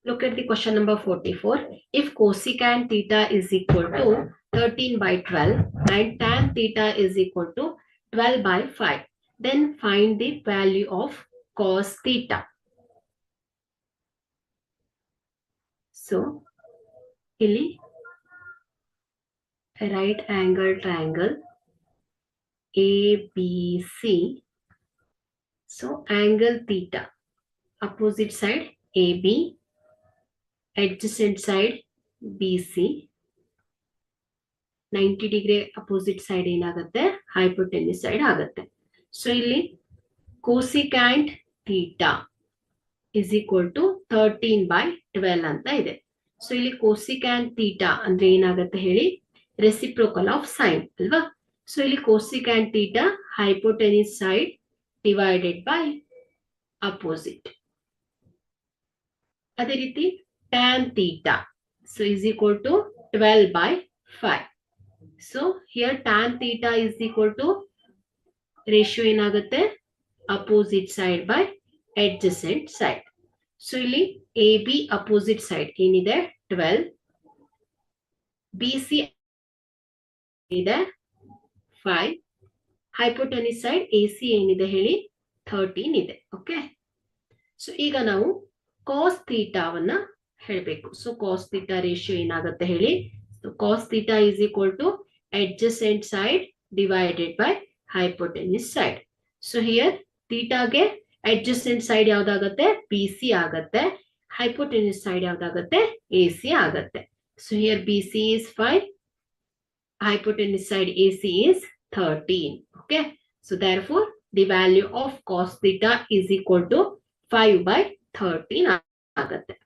Look at the question number 44. If cosecant theta is equal to 13 by 12 and tan theta is equal to 12 by 5, then find the value of cos theta. So, ಇಲ್ಲಿ right angle triangle ABC. So, angle theta, opposite side AB, adjacent side BC, 90 degree opposite side ಏನಾಗುತ್ತೆ, hypotenuse side ಆಗುತ್ತೆ. So ಇಲ್ಲಿ cosecant theta is equal to 13 by 12 ಅಂತ ಇದೆ. So ಇಲ್ಲಿ cosecant theta ಅಂದ್ರೆ ಏನಾಗುತ್ತೆ ಹೇಳಿ, ರೆಸಿಪ್ರೋಕಲ್ ಆಫ್ ಸೈನ್ ಅಲ್ವಾ. ಸೊ ಇಲ್ಲಿ cosecant theta hypotenuse side divided by opposite. ಅದೇ ರೀತಿ tan theta so is equal to 12 by 5. So here tan theta is equal to ratio ಏನಾಗುತ್ತೆ, opposite side by adjacent side. So ಇಲ್ಲಿ AB opposite side ಏನಿದೆ 12, BC ಇದೆ 5, hypotenuse side AC ಏನಿದೆ ಹೇಳಿ 13 ಇದೆ. Okay, so ಈಗ ನಾವು cos theta ವನ್ನ ಹೇಳಬೇಕು. ಸೊ cos theta ರೇಷಿಯೋ ಏನಾಗುತ್ತೆ ಹೇಳಿ, cos theta is equal to adjacent side divided by hypotenuse side. So here theta ಗೆ adjacent side ಯಾವ್ದಾಗುತ್ತೆ, BC ಆಗುತ್ತೆ, hypotenuse side ಯಾವ್ದಾಗುತ್ತೆ, AC ಆಗುತ್ತೆ. So here BC is 5, hypotenuse side AC is 13. Okay, so therefore the value of cos theta is equal to 5 by 13 ಆಗುತ್ತೆ.